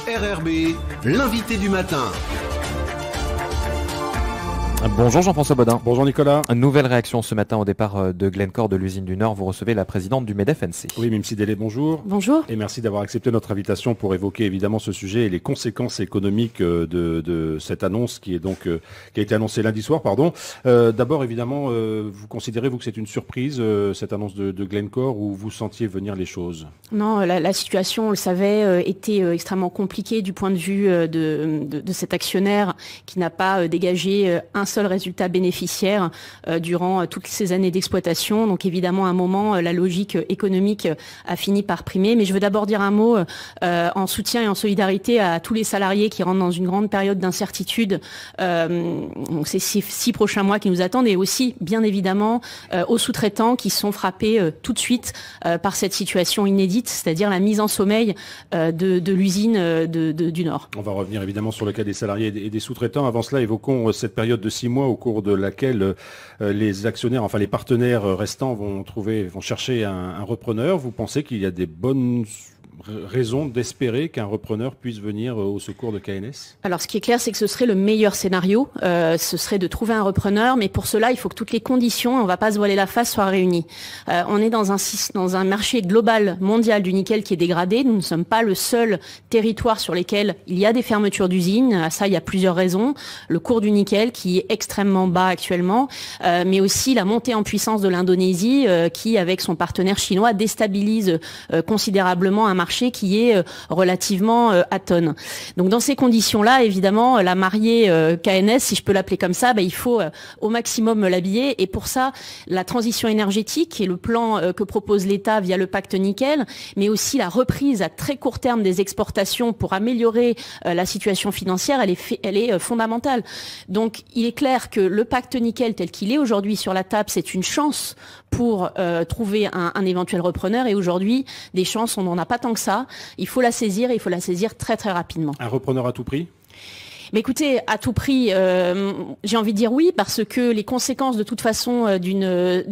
RRB, l'invité du matin. Bonjour Jean-François Bodin. Bonjour Nicolas. Nouvelle réaction ce matin au départ de Glencore de l'usine du Nord. Vous recevez la présidente du MEDEF-NC. Oui, Mimsi Délé, bonjour. Bonjour. Et merci d'avoir accepté notre invitation pour évoquer évidemment ce sujet et les conséquences économiques de cette annonce qui a été annoncée lundi soir. D'abord, évidemment, vous considérez vous que c'est une surprise cette annonce de Glencore, ou vous sentiez venir les choses? Non, la situation, on le savait, était extrêmement compliquée du point de vue de cet actionnaire qui n'a pas dégagé un seul résultat bénéficiaire durant toutes ces années d'exploitation. Donc évidemment, à un moment, la logique économique a fini par primer. Mais je veux d'abord dire un mot en soutien et en solidarité à tous les salariés qui rentrent dans une grande période d'incertitude. Donc ces six prochains mois qui nous attendent, et aussi, bien évidemment, aux sous-traitants qui sont frappés tout de suite par cette situation inédite, c'est-à-dire la mise en sommeil de l'usine du Nord. On va revenir évidemment sur le cas des salariés et des sous-traitants. Avant cela, évoquons cette période de 6 mois au cours de laquelle les actionnaires, enfin les partenaires restants vont chercher un repreneur. Vous pensez qu'il y a des bonnes raison d'espérer qu'un repreneur puisse venir au secours de KNS? Alors, ce qui est clair, c'est que ce serait le meilleur scénario. Ce serait de trouver un repreneur, mais pour cela, il faut que toutes les conditions, on ne va pas se voiler la face, soient réunies. On est dans un marché global, mondial du nickel qui est dégradé. Nous ne sommes pas le seul territoire sur lequel il y a des fermetures d'usines. À ça, il y a plusieurs raisons. Le cours du nickel qui est extrêmement bas actuellement, mais aussi la montée en puissance de l'Indonésie qui, avec son partenaire chinois, déstabilise considérablement un marché qui est relativement atone. Donc dans ces conditions-là, évidemment, la mariée KNS, si je peux l'appeler comme ça, il faut au maximum l'habiller. Et pour ça, la transition énergétique et le plan que propose l'État via le pacte nickel, mais aussi la reprise à très court terme des exportations pour améliorer la situation financière, elle est fondamentale. Donc il est clair que le pacte nickel tel qu'il est aujourd'hui sur la table, c'est une chance pour trouver un éventuel repreneur. Et aujourd'hui, des chances, on n'en a pas tant que ça. Il faut la saisir, et il faut la saisir très très rapidement. Un repreneur à tout prix ? Mais écoutez, à tout prix, j'ai envie de dire oui, parce que les conséquences de toute façon d'une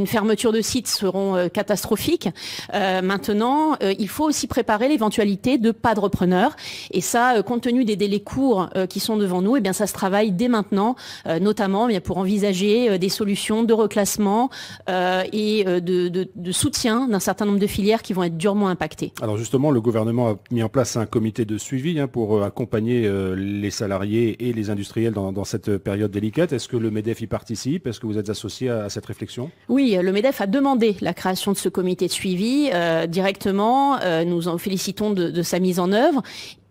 fermeture de site seront catastrophiques. Maintenant, il faut aussi préparer l'éventualité de pas de repreneur. Et ça, compte tenu des délais courts qui sont devant nous, ça se travaille dès maintenant, notamment pour envisager des solutions de reclassement et de soutien d'un certain nombre de filières qui vont être durement impactées. Alors justement, le gouvernement a mis en place un comité de suivi pour accompagner les salariés et les industriels dans cette période délicate. Est-ce que le MEDEF y participe? Est-ce que vous êtes associé à cette réflexion? Oui, le MEDEF a demandé la création de ce comité de suivi directement. Nous en félicitons de sa mise en œuvre.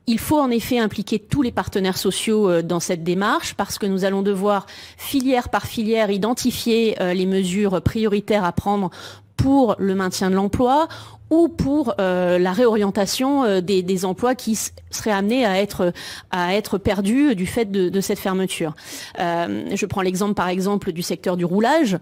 Il faut en effet impliquer tous les partenaires sociaux dans cette démarche, parce que nous allons devoir, filière par filière, identifier les mesures prioritaires à prendre pour le maintien de l'emploi ou pour la réorientation des emplois qui seraient amenés à être perdus du fait de cette fermeture. Je prends l'exemple par exemple du secteur du roulage,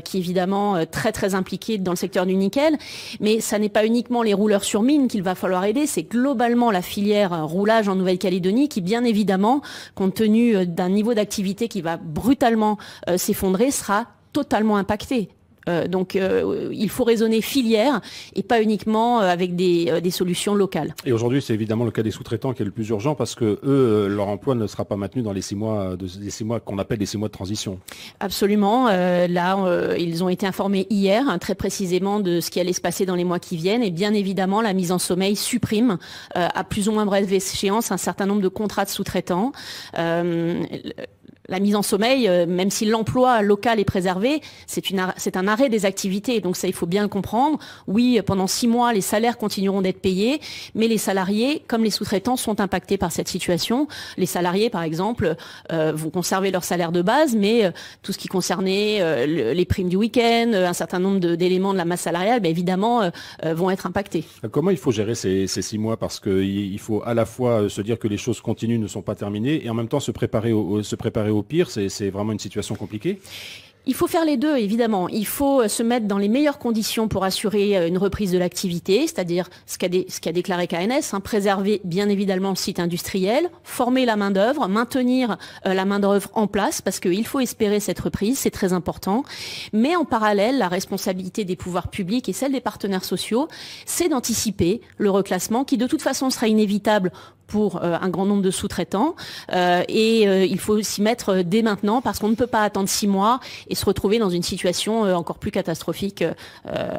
qui est évidemment très très impliqué dans le secteur du nickel, mais ça n'est pas uniquement les rouleurs sur mine qu'il va falloir aider, c'est globalement la filière roulage en Nouvelle-Calédonie qui, bien évidemment, compte tenu d'un niveau d'activité qui va brutalement s'effondrer, sera totalement impactée. Donc il faut raisonner filière et pas uniquement avec des solutions locales. Et aujourd'hui, c'est évidemment le cas des sous-traitants qui est le plus urgent, parce que eux, leur emploi ne sera pas maintenu dans les 6 mois qu'on appelle les 6 mois de transition. Absolument. Là, ils ont été informés hier, très précisément, de ce qui allait se passer dans les mois qui viennent. Et bien évidemment, la mise en sommeil supprime à plus ou moins brève échéance un certain nombre de contrats de sous-traitants. La mise en sommeil, même si l'emploi local est préservé, c'est un arrêt des activités. Donc ça, il faut bien le comprendre. Oui, pendant 6 mois, les salaires continueront d'être payés, mais les salariés, comme les sous-traitants, sont impactés par cette situation. Les salariés, par exemple, vont conserver leur salaire de base, mais tout ce qui concernait les primes du week-end, un certain nombre d'éléments de la masse salariale, évidemment, vont être impactés. Comment il faut gérer ces 6 mois? Parce qu'il faut à la fois se dire que les choses continuent, ne sont pas terminées, et en même temps se préparer au pire. C'est vraiment une situation compliquée. Il faut faire les deux, évidemment. Il faut se mettre dans les meilleures conditions pour assurer une reprise de l'activité, c'est-à-dire ce qu'a déclaré KNS, préserver bien évidemment le site industriel, former la main-d'œuvre, maintenir la main-d'œuvre en place, parce qu'il faut espérer cette reprise, c'est très important. Mais en parallèle, la responsabilité des pouvoirs publics et celle des partenaires sociaux, c'est d'anticiper le reclassement qui de toute façon sera inévitable pour un grand nombre de sous-traitants il faut s'y mettre dès maintenant parce qu'on ne peut pas attendre 6 mois et se retrouver dans une situation encore plus catastrophique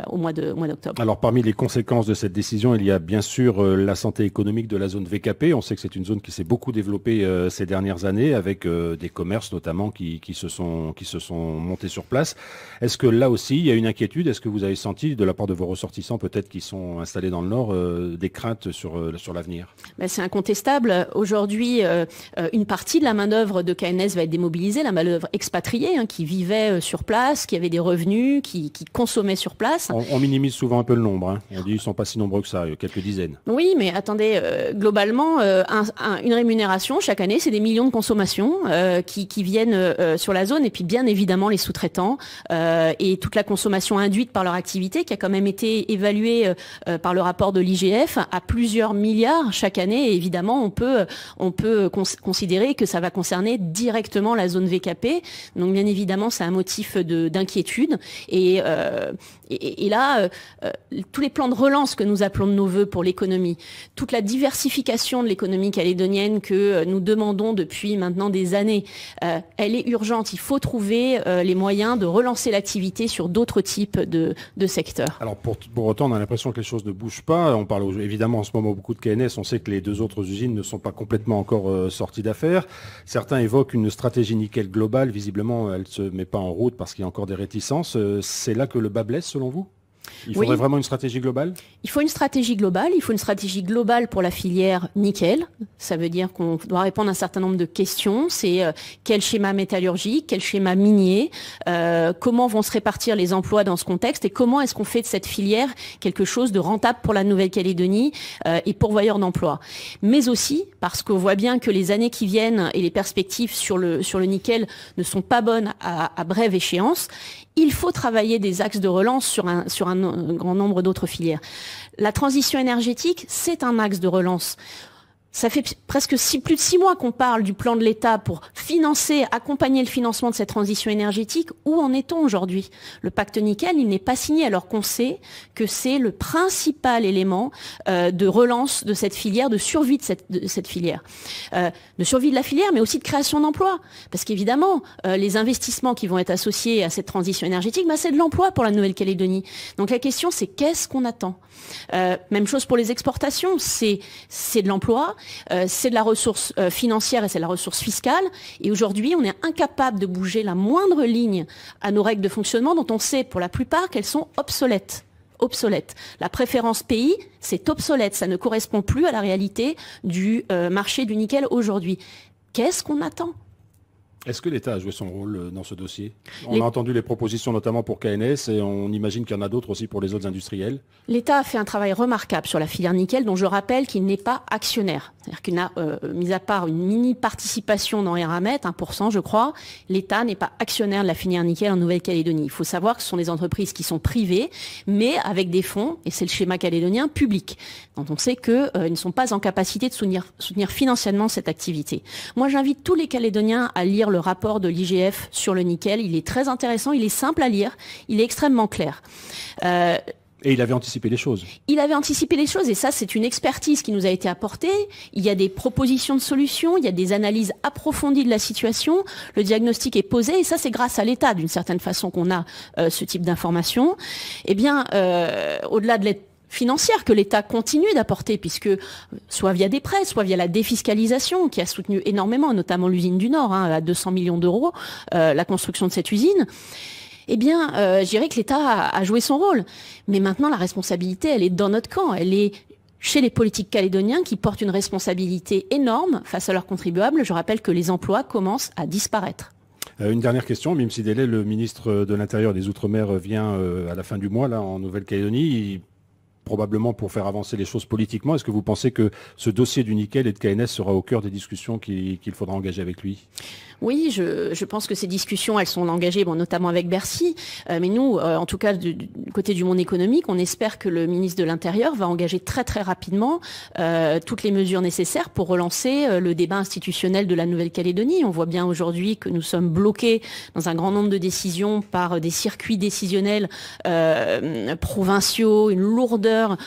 au mois d'octobre. Alors parmi les conséquences de cette décision, il y a bien sûr la santé économique de la zone VKP. On sait que c'est une zone qui s'est beaucoup développée ces dernières années avec des commerces notamment qui se sont montés sur place. Est-ce que là aussi il y a une inquiétude? Est-ce que vous avez senti de la part de vos ressortissants peut-être qui sont installés dans le Nord des craintes sur l'avenir? C'est incontestable. Aujourd'hui, une partie de la main-d'œuvre de KNS va être démobilisée, la main-d'œuvre expatriée qui vivait sur place, qui avait des revenus, qui consommait sur place. On minimise souvent un peu le nombre. On dit qu'ils ne sont pas si nombreux que ça, quelques dizaines. Oui, mais attendez, globalement, une rémunération chaque année, c'est des millions de consommations qui viennent sur la zone et puis bien évidemment les sous-traitants et toute la consommation induite par leur activité qui a quand même été évaluée par le rapport de l'IGF à plusieurs milliards chaque année. Et évidemment, on peut considérer que ça va concerner directement la zone VKP. Donc bien évidemment, c'est un motif d'inquiétude. Et là, tous les plans de relance que nous appelons de nos voeux pour l'économie, toute la diversification de l'économie calédonienne que nous demandons depuis maintenant des années, elle est urgente. Il faut trouver les moyens de relancer l'activité sur d'autres types de secteurs. Alors pour autant, on a l'impression que les choses ne bougent pas. On parle évidemment en ce moment beaucoup de KNS. On sait que les 2 autres usines ne sont pas complètement encore sorties d'affaires. Certains évoquent une stratégie nickel globale. Visiblement, elle ne se met pas en route parce qu'il y a encore des réticences. C'est là que le bas blesse, selon vous ? Il faudrait vraiment une stratégie globale ? Il faut une stratégie globale. Il faut une stratégie globale pour la filière nickel. Ça veut dire qu'on doit répondre à un certain nombre de questions. C'est quel schéma métallurgique, quel schéma minier, comment vont se répartir les emplois dans ce contexte et comment est-ce qu'on fait de cette filière quelque chose de rentable pour la Nouvelle-Calédonie et pourvoyeur d'emplois. Mais aussi parce qu'on voit bien que les années qui viennent et les perspectives sur le nickel ne sont pas bonnes à brève échéance. Il faut travailler des axes de relance sur un grand nombre d'autres filières. La transition énergétique, c'est un axe de relance. Ça fait presque plus de 6 mois qu'on parle du plan de l'État pour accompagner le financement de cette transition énergétique. Où en est-on aujourd'hui? Le pacte nickel, il n'est pas signé alors qu'on sait que c'est le principal élément de relance de cette filière, de survie de cette filière. De survie de la filière, mais aussi de création d'emplois. Parce qu'évidemment, les investissements qui vont être associés à cette transition énergétique, c'est de l'emploi pour la Nouvelle-Calédonie. Donc la question, c'est qu'est-ce qu'on attend? Même chose pour les exportations, c'est de l'emploi. C'est de la ressource financière et c'est de la ressource fiscale. Et aujourd'hui, on est incapable de bouger la moindre ligne à nos règles de fonctionnement dont on sait pour la plupart qu'elles sont obsolètes. La préférence pays, c'est obsolète. Ça ne correspond plus à la réalité du marché du nickel aujourd'hui. Qu'est-ce qu'on attend ? Est-ce que l'État a joué son rôle dans ce dossier? On a entendu les propositions notamment pour KNS et on imagine qu'il y en a d'autres aussi pour les autres industriels. L'État a fait un travail remarquable sur la filière nickel dont je rappelle qu'il n'est pas actionnaire. C'est-à-dire qu'il n'a, mis à part une mini-participation dans Eramet, 1% je crois, l'État n'est pas actionnaire de la filière nickel en Nouvelle-Calédonie. Il faut savoir que ce sont des entreprises qui sont privées, mais avec des fonds, et c'est le schéma calédonien, public, dont on sait qu'ils ne sont pas en capacité de soutenir financièrement cette activité. Moi j'invite tous les Calédoniens à lire le rapport de l'IGF sur le nickel. Il est très intéressant, il est simple à lire, il est extrêmement clair. Et il avait anticipé les choses. Il avait anticipé les choses et ça, c'est une expertise qui nous a été apportée. Il y a des propositions de solutions, il y a des analyses approfondies de la situation. Le diagnostic est posé et ça, c'est grâce à l'État, d'une certaine façon, qu'on a ce type d'informations. Eh bien, au-delà de l'aide financière que l'État continue d'apporter, puisque soit via des prêts, soit via la défiscalisation qui a soutenu énormément, notamment l'usine du Nord, à 200 millions d'euros, la construction de cette usine. Eh bien, je dirais que l'État a joué son rôle. Mais maintenant, la responsabilité, elle est dans notre camp. Elle est chez les politiques calédoniens qui portent une responsabilité énorme face à leurs contribuables. Je rappelle que les emplois commencent à disparaître. Une dernière question, Mim Sidélé, le ministre de l'Intérieur et des Outre-mer vient à la fin du mois là en Nouvelle-Calédonie. probablement pour faire avancer les choses politiquement. Est-ce que vous pensez que ce dossier du nickel et de KNS sera au cœur des discussions qu'il faudra engager avec lui? Oui, je pense que ces discussions, elles sont engagées, notamment avec Bercy. Mais nous, en tout cas, du côté du monde économique, on espère que le ministre de l'Intérieur va engager très très rapidement toutes les mesures nécessaires pour relancer le débat institutionnel de la Nouvelle-Calédonie. On voit bien aujourd'hui que nous sommes bloqués dans un grand nombre de décisions par des circuits décisionnels provinciaux, une lourdeur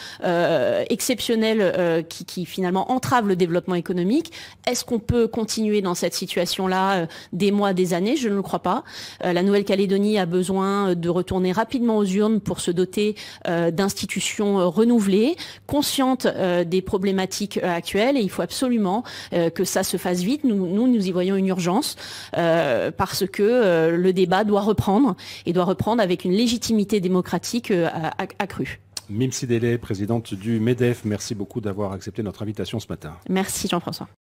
exceptionnelle qui finalement entrave le développement économique. Est-ce qu'on peut continuer dans cette situation-là des mois, des années? Je ne le crois pas. La Nouvelle-Calédonie a besoin de retourner rapidement aux urnes pour se doter d'institutions renouvelées, conscientes des problématiques actuelles, et il faut absolument que ça se fasse vite. Nous y voyons une urgence parce que le débat doit reprendre et doit reprendre avec une légitimité démocratique accrue. Mime Sidélé, présidente du MEDEF, merci beaucoup d'avoir accepté notre invitation ce matin. Merci Jean-François.